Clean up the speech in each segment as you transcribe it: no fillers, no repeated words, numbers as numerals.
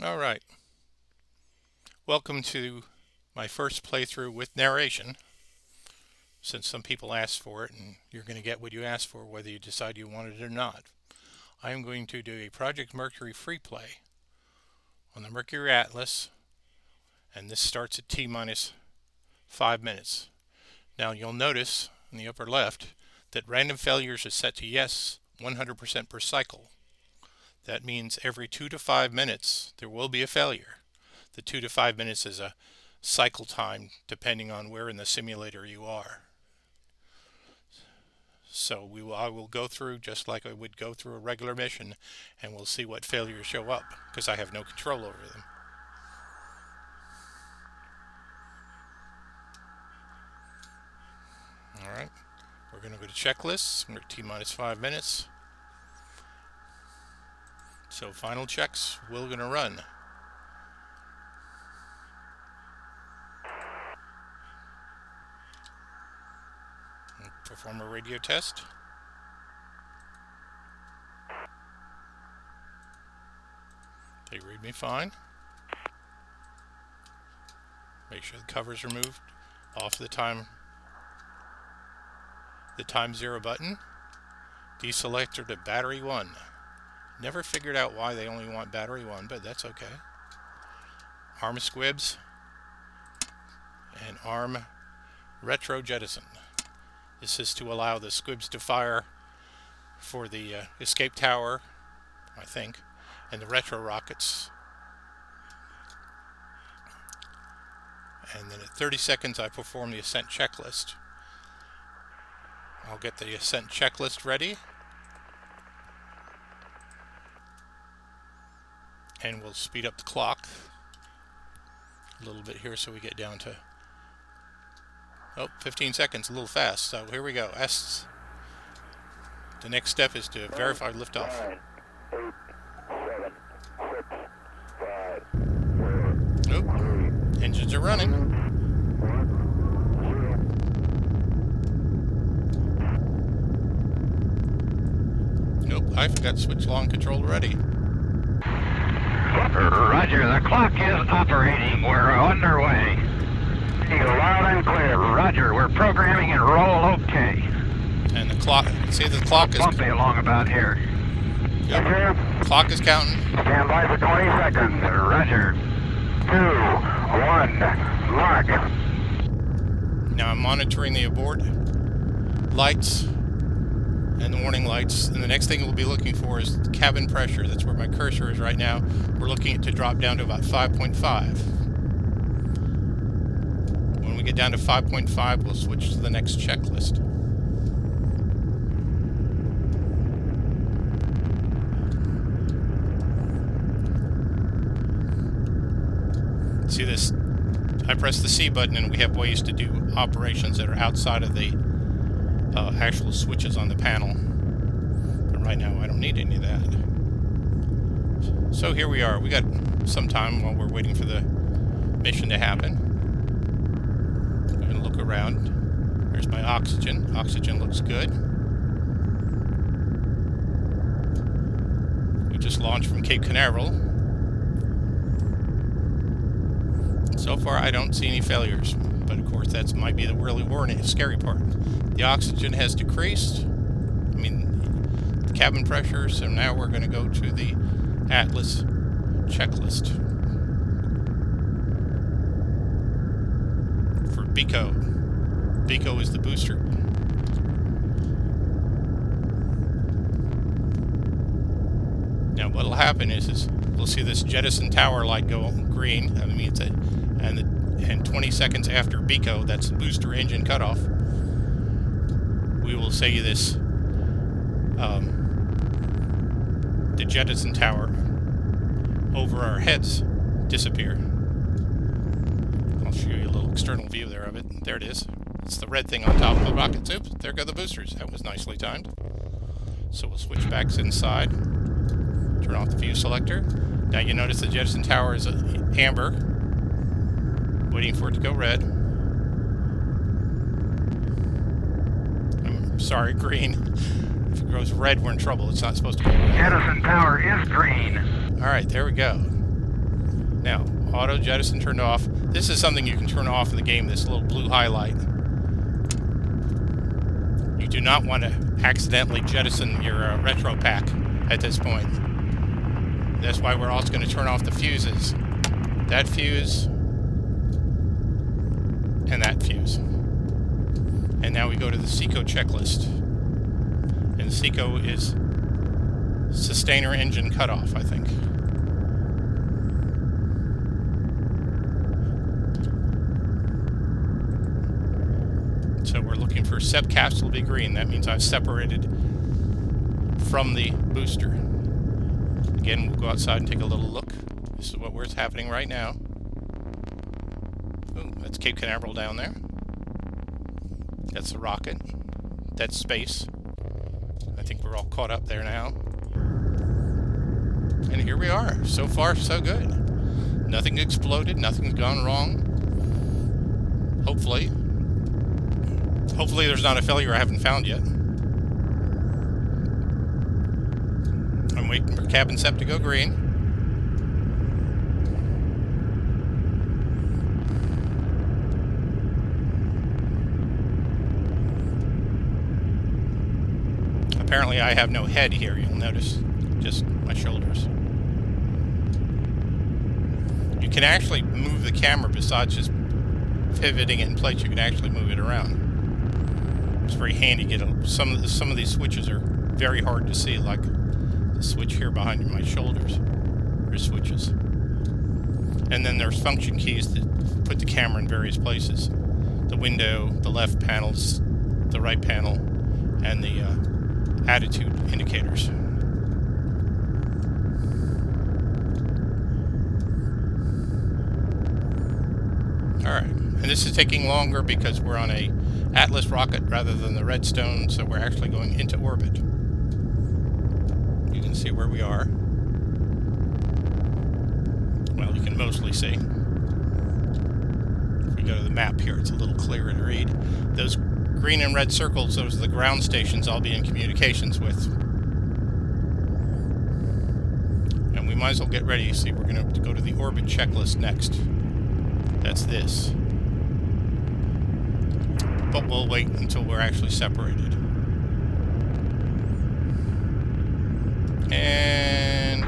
Alright, welcome to my first playthrough with narration, since some people asked for it and you're going to get what you asked for whether you decide you want it or not. I am going to do a Project Mercury Freeplay on the Mercury Atlas, and this starts at T-minus 5 minutes. Now you'll notice in the upper left that random failures is set to yes 100% per cycle. That means every 2 to 5 minutes there will be a failure. The 2 to 5 minutes is a cycle time depending on where in the simulator you are. So I will go through just like I would go through a regular mission, and we'll see what failures show up because I have no control over them. Alright, we're going to go to checklists. We're at T-minus 5 minutes. So final checks, we're going to run. Perform a radio test. They read me fine. Make sure the cover's removed off the time zero button. Deselector to battery 1. Never figured out why they only want battery 1, but that's okay. Arm squibs and arm retro jettison. This is to allow the squibs to fire for the escape tower, I think, and the retro rockets. And then at 30 seconds I perform the ascent checklist. I'll get the ascent checklist ready, and we'll speed up the clock a little bit here so we get down to 15 seconds, a little fast. So here we go. The next step is to verify liftoff. 9, 8, 7, 6, 5, 4, Nope. Engines are running. Nope, I forgot to switch long control already. Roger, the clock is operating. We're underway. Loud and clear. Roger, we're programming and roll okay. And the clock, see the clock is... Bumpy along about here. Yep. Clock is counting. Stand by for 20 seconds. Roger. 2, 1, mark. Now I'm monitoring the abort lights and the warning lights, and the next thing we'll be looking for is the cabin pressure. That's where my cursor is right now. We're looking to drop down to about 5.5. When we get down to 5.5, we'll switch to the next checklist. See this? I press the C button and we have ways to do operations that are outside of the actual switches on the panel. But right now I don't need any of that. So here we are. We got some time while we're waiting for the mission to happen. I'm going to look around. There's my oxygen. Oxygen looks good. We just launched from Cape Canaveral. So far, I don't see any failures, but of course, that might be the really scary part. The oxygen has decreased. I mean, the cabin pressure. So now we're going to go to the Atlas checklist for BECO. BECO is the booster. Now, what'll happen is we'll see this jettison tower light go green. I mean, and 20 seconds after BECO, that's the booster engine cutoff, we will see this the jettison tower over our heads disappear. I'll show you a little external view there of it. There it is. It's the red thing on top of the rocket tube. There go the boosters. That was nicely timed. So we'll switch back inside. Turn off the view selector. Now you notice the jettison tower is amber, waiting for it to go red. I'm sorry, green. If it goes red, we're in trouble. It's not supposed to go red. Jettison tower is green. Alright, there we go. Now, auto jettison turned off. This is something you can turn off in the game, this little blue highlight. You do not want to accidentally jettison your retro pack at this point. That's why we're also going to turn off the fuses. That fuse and that fuse. And now we go to the SECO checklist. And SECO is sustainer engine cutoff, I think. So we're looking for SEP capsule to be green. That means I've separated from the booster. Again, we'll go outside and take a little look. This is what's happening right now. Ooh, that's Cape Canaveral down there. That's the rocket. That's space. I think we're all caught up there now. And here we are. So far, so good. Nothing exploded. Nothing's gone wrong. Hopefully. Hopefully there's not a failure I haven't found yet. I'm waiting for cabin SEP to go green. Apparently I have no head here, you'll notice. Just my shoulders. You can actually move the camera besides just pivoting it in place. You can actually move it around. It's very handy. Some of these switches are very hard to see, like the switch here behind my shoulders. There's switches. And then there's function keys that put the camera in various places. The window, the left panels, the right panel, and the attitude indicators. Alright, and this is taking longer because we're on a Atlas rocket rather than the Redstone, so we're actually going into orbit. You can see where we are. Well, you can mostly see. If we go to the map here, it's a little clearer to read. Those green and red circles, those are the ground stations I'll be in communications with. And we might as well get ready. See, we're going to go to the orbit checklist next. That's this. But we'll wait until we're actually separated. And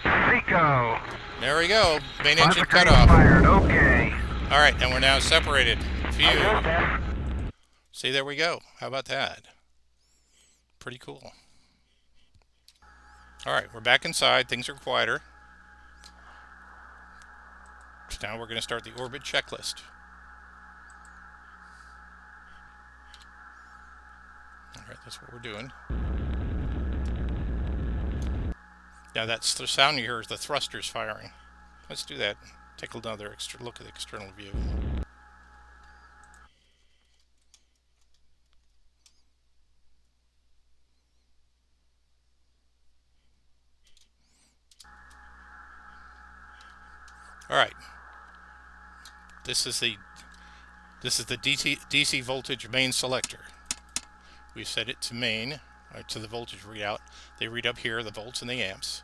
SECO. there we go. Main engine cut off. Fired. Okay. All right, and we're now separated. Phew. See, there we go. How about that? Pretty cool. All right, we're back inside. Things are quieter. Now we're going to start the orbit checklist. All right, that's what we're doing. Now that's the sound you hear is the thrusters firing. Let's do that. Take another look at the external view. All right. This is the DC voltage main selector. We set it to main, or to the voltage readout. They read up here the volts and the amps.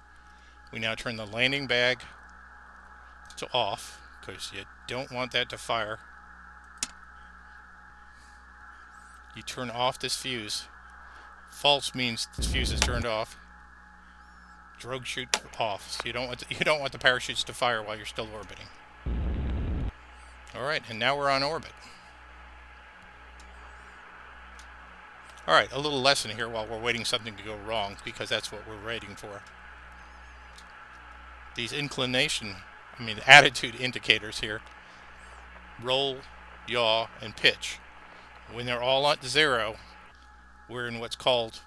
We now turn the landing bag to off because you don't want that to fire. You turn off this fuse. False means the fuse is turned off. Drogue chute off. So you don't want the parachutes to fire while you're still orbiting. Alright, and now we're on orbit. Alright, a little lesson here while we're waiting something to go wrong, because that's what we're waiting for. These attitude indicators here, roll, yaw, and pitch. When they're all at 0, we're in what's called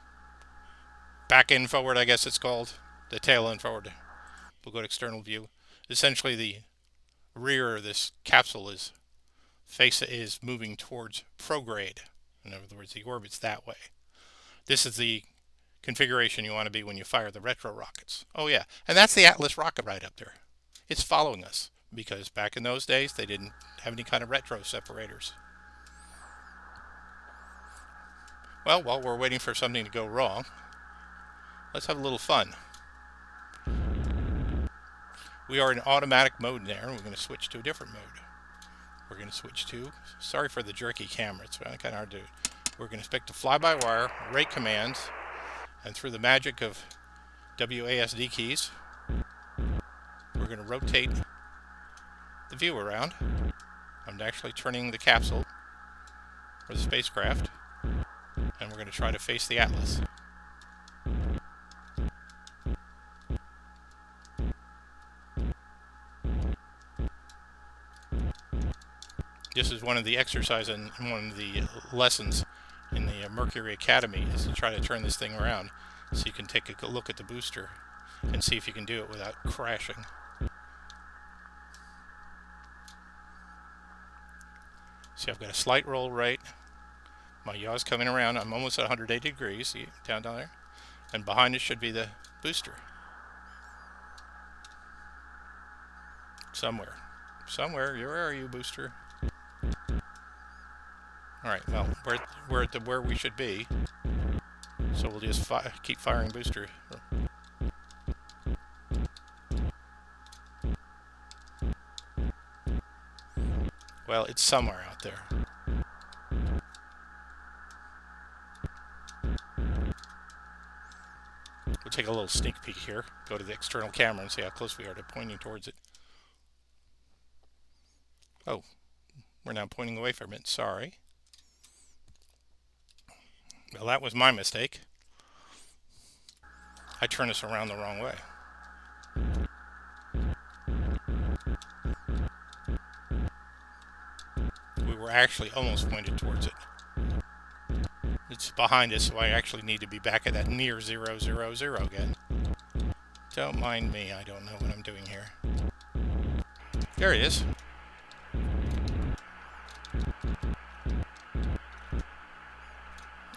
back end forward, I guess it's called. The tail end forward. We'll go to external view. Essentially, the rear of this capsule is moving towards prograde. In other words, the orbit's that way. This is the configuration you want to be when you fire the retro rockets. Oh yeah, and that's the Atlas rocket right up there. It's following us because back in those days they didn't have any kind of retro separators. Well, while we're waiting for something to go wrong, let's have a little fun. We are in automatic mode there, and we're going to switch to a different mode. We're going to switch to, sorry for the jerky camera, it's kind of hard to do. We're going to pick the fly-by-wire, rate commands, and through the magic of WASD keys, we're going to rotate the view around. I'm actually turning the capsule, or the spacecraft, and we're going to try to face the Atlas. This is one of the exercises and one of the lessons in the Mercury Academy, is to try to turn this thing around so you can take a look at the booster and see if you can do it without crashing. See, I've got a slight roll rate. My yaw's coming around. I'm almost at 180 degrees. See, down there. And behind it should be the booster. Somewhere. Where are you, booster? Alright, well, we're at where we should be. So we'll just keep firing booster. Well, it's somewhere out there. We'll take a little sneak peek here. Go to the external camera and see how close we are to pointing towards it. Oh, we're now pointing away from it. Sorry. Well, that was my mistake. I turned us around the wrong way. We were actually almost pointed towards it. It's behind us, so I actually need to be back at that near 0, 0, 0 again. Don't mind me, I don't know what I'm doing here. There it is.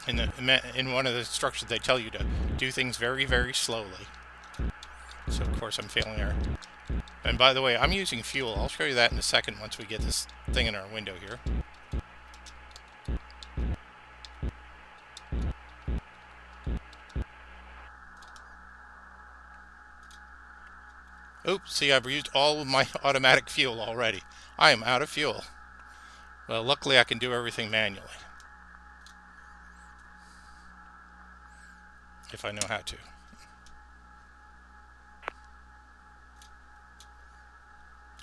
In one of the instructions, they tell you to do things very, very slowly. So, of course, I'm failing there. And by the way, I'm using fuel. I'll show you that in a second once we get this thing in our window here. Oops, see, I've used all of my automatic fuel already. I am out of fuel. Well, luckily I can do everything manually, if I know how to.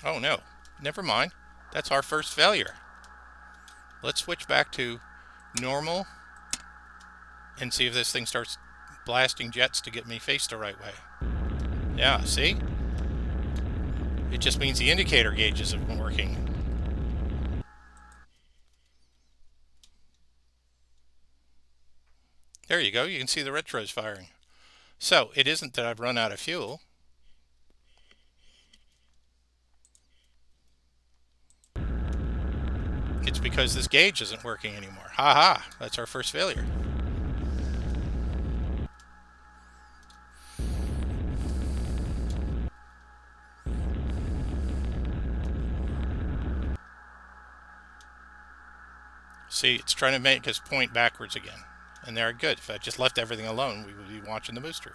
Oh no, never mind. That's our first failure. Let's switch back to normal and see if this thing starts blasting jets to get me faced the right way. Yeah, see? It just means the indicator gauges have been working. There you go, you can see the retros firing. So, it isn't that I've run out of fuel. It's because this gauge isn't working anymore. Ha ha, that's our first failure. See, it's trying to make us point backwards again. And they're good. If I just left everything alone, we would be watching the booster.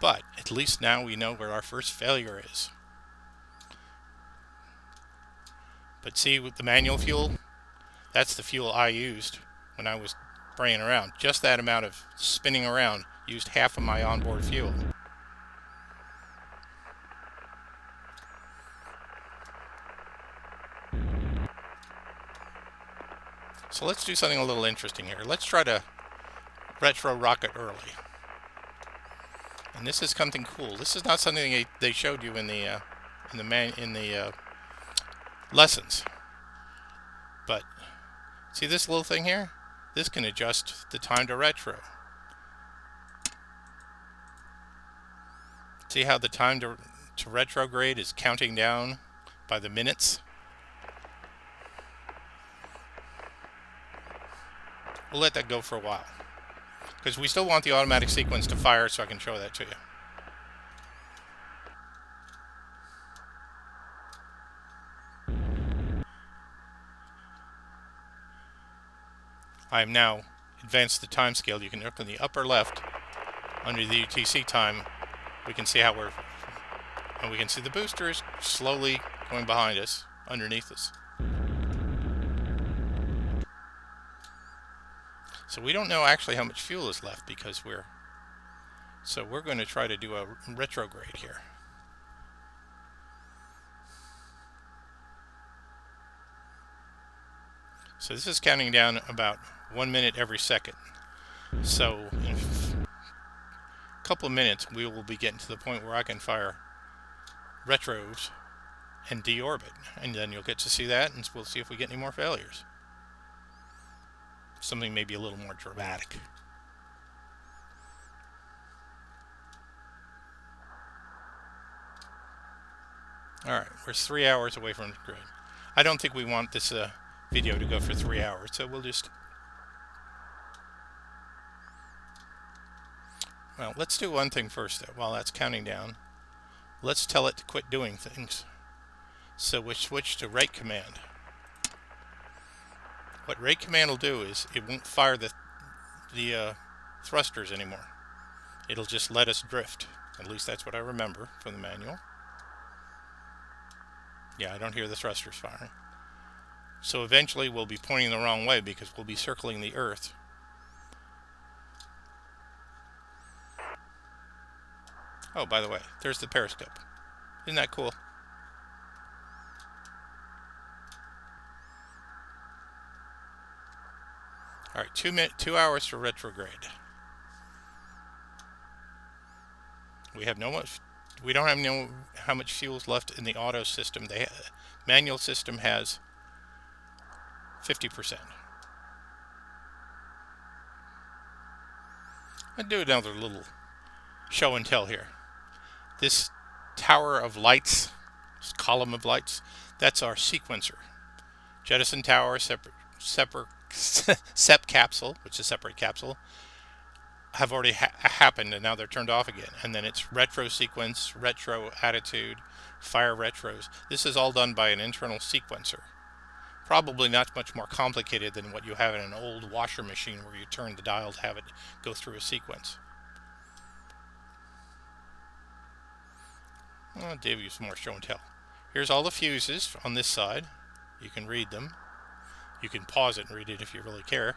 But at least now we know where our first failure is. But see, with the manual fuel, that's the fuel I used when I was spraying around. Just that amount of spinning around used half of my onboard fuel. So let's do something a little interesting here. Let's try to retro rocket early. And this is something cool. This is not something they showed you in the lessons. But see this little thing here? This can adjust the time to retro. See how the time to retrograde is counting down by the minutes? We'll let that go for a while, because we still want the automatic sequence to fire, so I can show that to you. I am now advanced the time scale. You can look in the upper left under the UTC time We can see how and we can see the boosters slowly going behind us, underneath us. So we don't know actually how much fuel is left because so we're going to try to do a retrograde here. So this is counting down about 1 minute every second. So in a couple of minutes we will be getting to the point where I can fire retros and deorbit, and then you'll get to see that, and we'll see if we get any more failures. Something maybe a little more dramatic. Alright, we're 3 hours away from the grid. I don't think we want this video to go for 3 hours, so we'll just... Well, let's do one thing first, though, while that's counting down. Let's tell it to quit doing things. So we switch to rate command. What rate command will do is it won't fire the thrusters anymore. It'll just let us drift. At least that's what I remember from the manual. Yeah, I don't hear the thrusters firing. So eventually we'll be pointing the wrong way because we'll be circling the Earth. Oh, by the way, there's the periscope. Isn't that cool? Alright, 2 hours for retrograde. We don't have how much fuel is left in the auto system. The manual system has 50%. I'll do another little show and tell here. This tower of lights, this column of lights, that's our sequencer. Jettison tower, SEP capsule, which is a separate capsule, have already happened, and now they're turned off again. And then it's retro sequence, retro attitude, fire retros. This is all done by an internal sequencer. Probably not much more complicated than what you have in an old washer machine where you turn the dial to have it go through a sequence. I'll give you some more show and tell. Here's all the fuses on this side. You can read them. You can pause it and read it if you really care,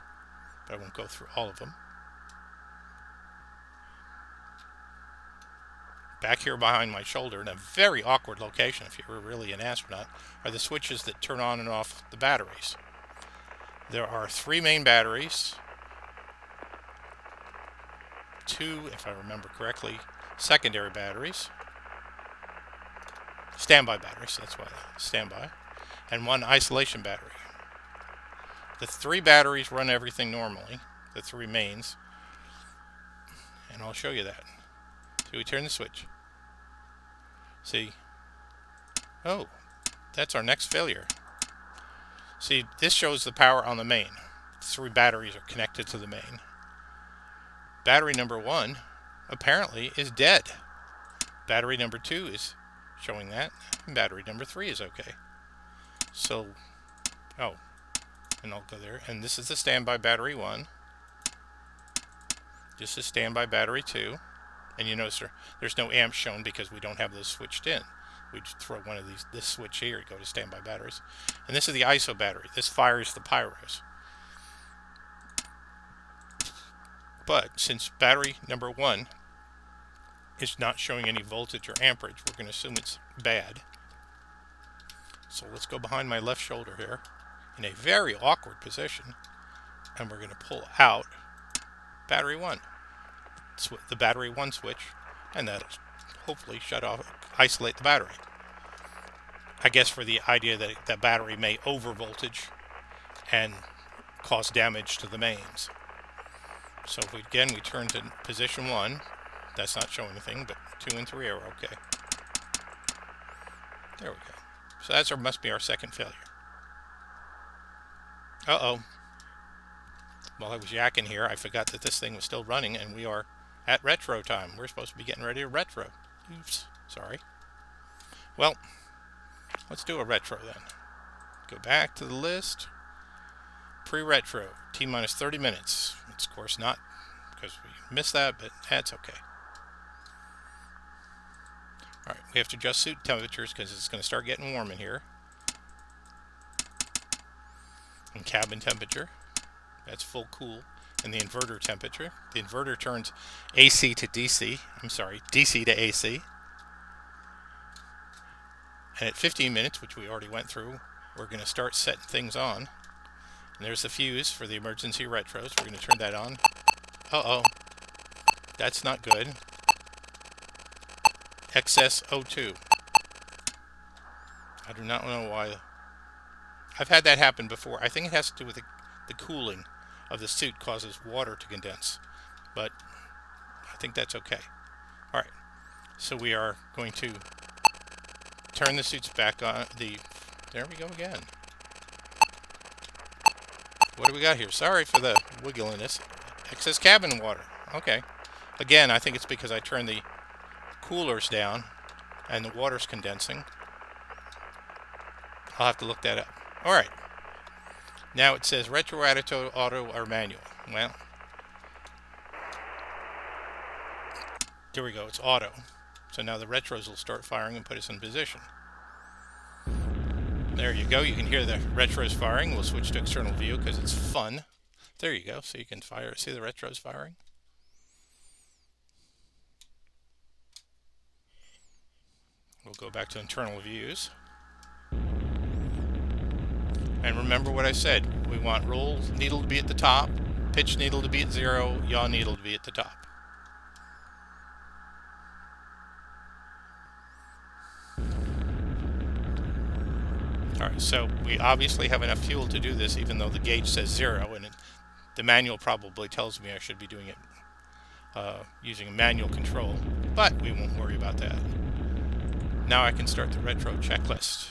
but I won't go through all of them. Back here behind my shoulder, in a very awkward location if you were really an astronaut, are the switches that turn on and off the batteries. There are 3 main batteries, 2, if I remember correctly, secondary batteries, standby batteries, that's why standby, and 1 isolation battery. The 3 batteries run everything normally, the 3 mains, and I'll show you that. So we turn the switch. See? Oh, that's our next failure. See, this shows the power on the main. 3 batteries are connected to the main. Battery number 1 apparently is dead. Battery number 2 is showing that. And battery number 3 is okay. So, oh, and I'll go there. And this is the standby battery 1. This is standby battery 2. And you notice there's no amps shown because we don't have those switched in. We just throw one of this switch here to go to standby batteries. And this is the ISO battery. This fires the pyros. But since battery number 1 is not showing any voltage or amperage, we're going to assume it's bad. So let's go behind my left shoulder here in a very awkward position, and we're going to pull out battery 1. The battery 1 switch, and that'll hopefully shut off, isolate the battery. I guess for the idea that the battery may over voltage and cause damage to the mains. So if we turn to position 1, that's not showing anything, but 2 and 3 are okay. There we go. So that's must be our second failure. Uh-oh. While I was yakking here, I forgot that this thing was still running, and we are at retro time. We're supposed to be getting ready to retro. Oops, sorry. Well, let's do a retro then. Go back to the list. Pre-retro, T-minus 30 minutes. It's of course not because we missed that, but that's okay. we have to adjust suit temperatures because it's going to start getting warm in here. And cabin temperature, that's full cool. And the inverter temperature. The inverter turns AC to DC. I'm sorry, DC to AC. And at 15 minutes, which we already went through, we're going to start setting things on. And there's the fuse for the emergency retros. We're going to turn that on. Uh-oh. That's not good. Excess O2. I do not know why. I've had that happen before. I think it has to do with the cooling of the suit causes water to condense. But I think that's okay. All right. So we are going to turn the suits back on. There we go again. What do we got here? Sorry for the wiggliness. Excess cabin water. Okay. Again, I think it's because I turned the coolers down and the water's condensing. I'll have to look that up. All right. Now it says retro, attitude, auto, or manual. Well, there we go. It's auto. So now the retros will start firing and put us in position. There you go. You can hear the retros firing. We'll switch to external view because it's fun. There you go. So you can see the retros firing. We'll go back to internal views. And remember what I said. We want roll needle to be at the top, pitch needle to be at 0, yaw needle to be at the top. Alright, so we obviously have enough fuel to do this even though the gauge says 0, and the manual probably tells me I should be doing it using a manual control, but we won't worry about that. Now I can start the retro checklist.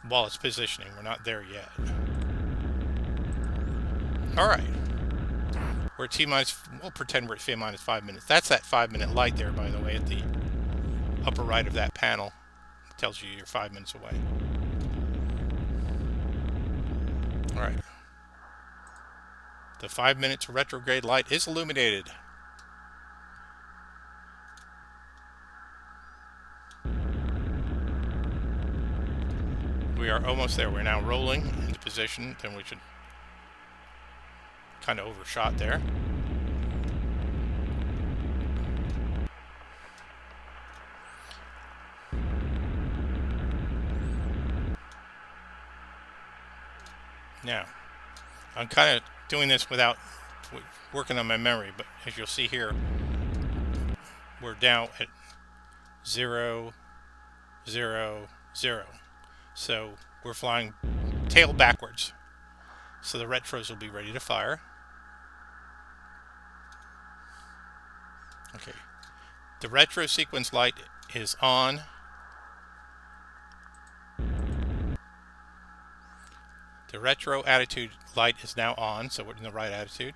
While it's positioning, we're not there yet. Alright. We're at T-minus, we'll pretend we're at minus 5 minutes. That's that 5-minute light there, by the way, at the upper right of that panel. It tells you you're 5 minutes away. Alright. The 5 minutes retrograde light is illuminated. We are almost there. We're now rolling into position. Then we should kind of overshot there. Now, I'm kind of doing this without working on my memory, but as you'll see here, we're now at 0, 0, 0. So we're flying tail backwards. So the retros will be ready to fire. Okay. The retro sequence light is on. The retro attitude light is now on, so we're in the right attitude.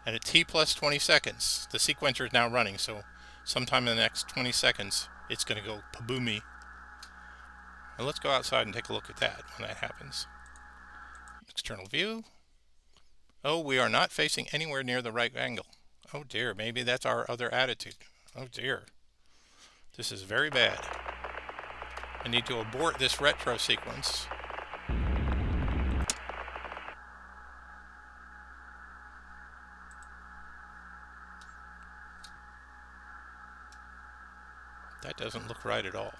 And at T plus 20 seconds, the sequencer is now running, so sometime in the next 20 seconds, it's going to go paboomy. And let's go outside and take a look at that when that happens. External view. Oh, we are not facing anywhere near the right angle. Oh dear, maybe that's our other attitude. Oh dear. This is very bad. I need to abort this retro sequence. That doesn't look right at all.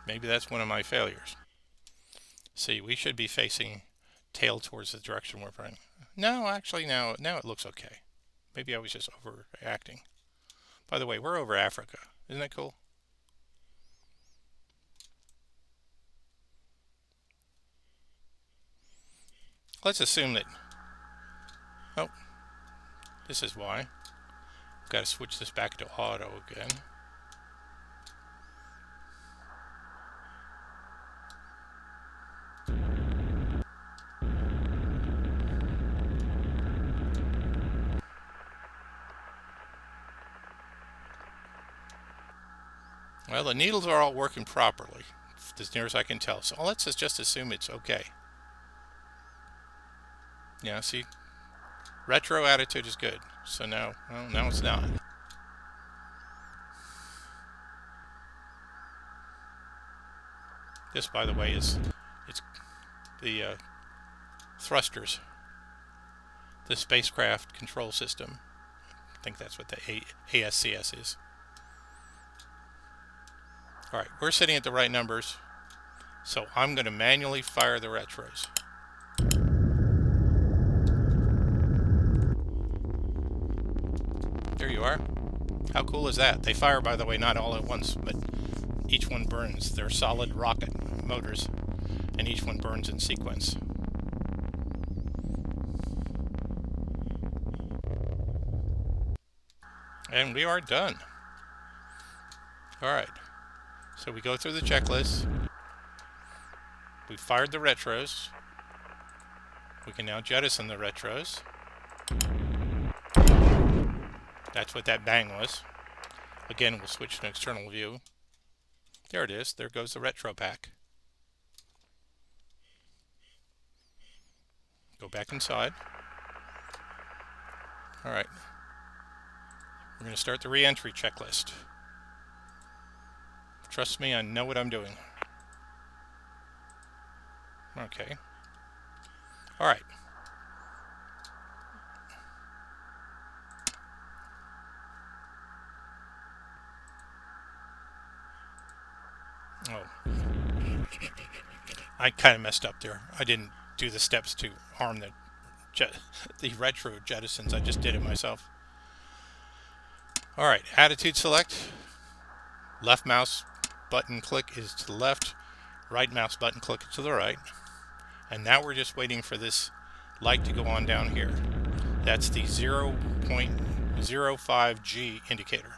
Maybe that's one of my failures. See, we should be facing tail towards the direction we're flying. No, actually, now it looks okay. Maybe I was just overreacting. By the way, we're over Africa. Isn't that cool? Let's assume that... Oh, this is why. I've got to switch this back to auto again. Well, the needles are all working properly, as near as I can tell. So let's just assume it's okay. Yeah, see? Retro attitude is good. So now, well, now it's not. This, by the way, it's the thrusters, the spacecraft control system. I think that's what the ASCS is. All right, we're sitting at the right numbers, so I'm going to manually fire the retros. There you are. How cool is that? They fire, by the way, not all at once, but each one burns. They're solid rocket motors, and each one burns in sequence. And we are done. All right. So we go through the checklist. We fired the retros. We can now jettison the retros. That's what that bang was. Again, we'll switch to an external view. There it is. There goes the retro pack. Go back inside. All right. We're going to start the reentry checklist. Trust me, I know what I'm doing. Okay. All right. Oh. I kind of messed up there. I didn't do the steps to arm the retro jettisons. I just did it myself. All right, attitude select. Left mouse button click is to the left. Right mouse button click is to the right. And now we're just waiting for this light to go on down here. That's the 0.05 G indicator.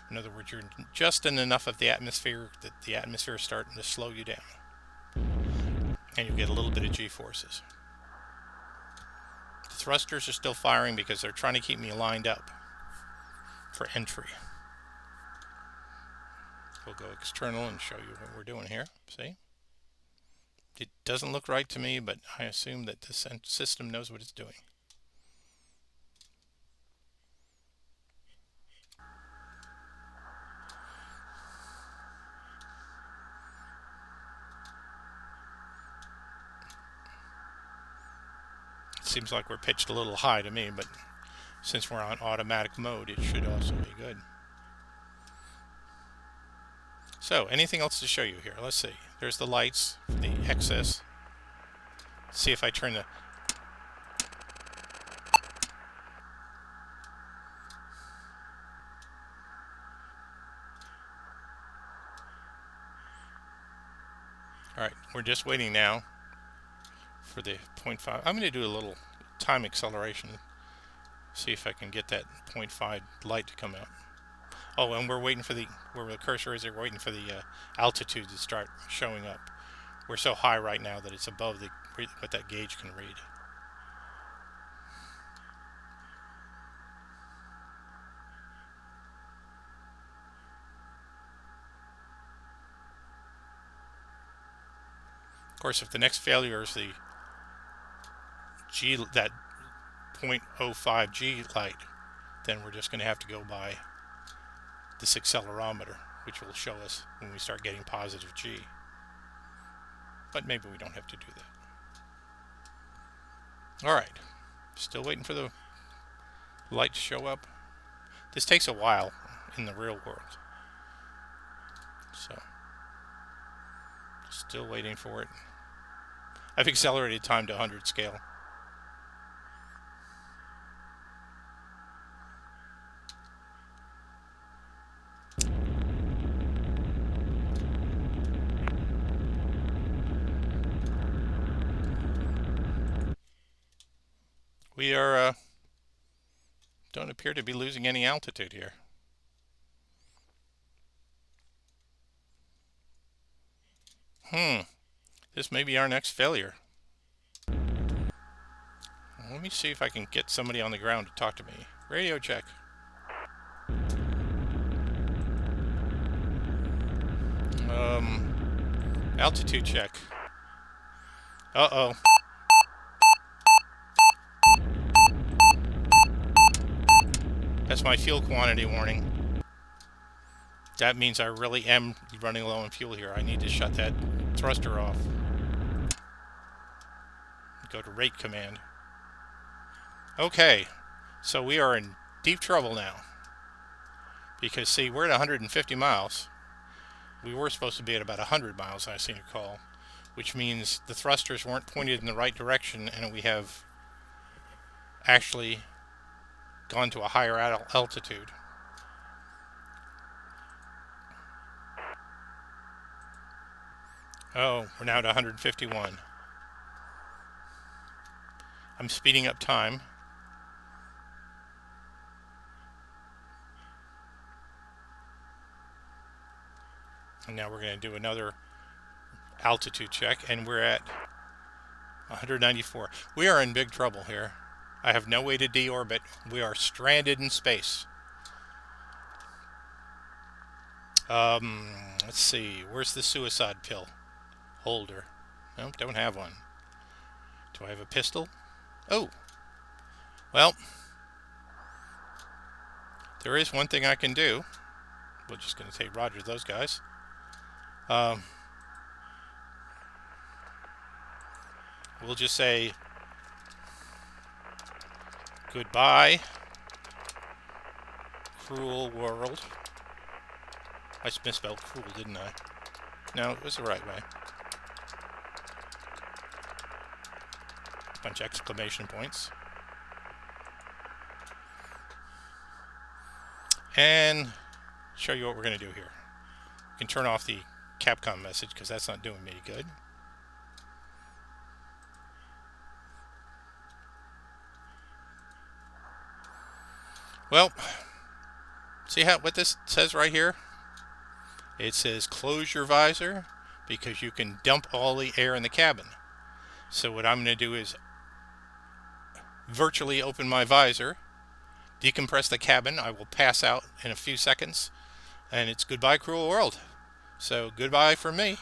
In other words, you're just in enough of the atmosphere that the atmosphere is starting to slow you down. And you'll get a little bit of G-forces. The thrusters are still firing because they're trying to keep me lined up for entry. We'll go external and show you what we're doing here. See? It doesn't look right to me, but I assume that the system knows what it's doing. It seems like we're pitched a little high to me, but since we're on automatic mode, it should also be good. So, anything else to show you here? Let's see. There's the lights, the excess. See if I turn the... Alright, we're just waiting now for the 0.5. I'm going to do a little time acceleration. See if I can get that 0.5 light to come out. Oh, and we're waiting for where the cursor is, we're waiting for the altitude to start showing up. We're so high right now that it's above what that gauge can read. Of course, if the next failure is that 0.05 G light, then we're just going to have to go by this accelerometer, which will show us when we start getting positive G. But maybe we don't have to do that. Alright, still waiting for the light to show up. This takes a while in the real world. So, still waiting for it. I've accelerated time to 100 scale. We don't appear to be losing any altitude here. This may be our next failure. Let me see if I can get somebody on the ground to talk to me. Radio check. Altitude check. Uh-oh. That's my fuel quantity warning. That means I really am running low on fuel here. I need to shut that thruster off. Go to rate command. Okay, so we are in deep trouble now. Because, see, we're at 150 miles. We were supposed to be at about 100 miles, I seem to recall. Which means the thrusters weren't pointed in the right direction, and we have actually gone to a higher altitude. Oh, we're now at 151. I'm speeding up time. And now we're going to do another altitude check, and we're at 194. We are in big trouble here. I have no way to deorbit. We are stranded in space. Let's see. Where's the suicide pill holder? Nope, don't have one. Do I have a pistol? Oh. Well, there is one thing I can do. We're just going to say roger those guys. We'll just say goodbye, cruel world. I misspelled cruel, didn't I? No, it was the right way. Bunch of exclamation points. And show you what we're going to do here. You can turn off the Capcom message because that's not doing me good. Well, see what this says right here? It says close your visor because you can dump all the air in the cabin. So what I'm going to do is virtually open my visor, decompress the cabin. I will pass out in a few seconds, and it's goodbye, cruel world. So goodbye from me.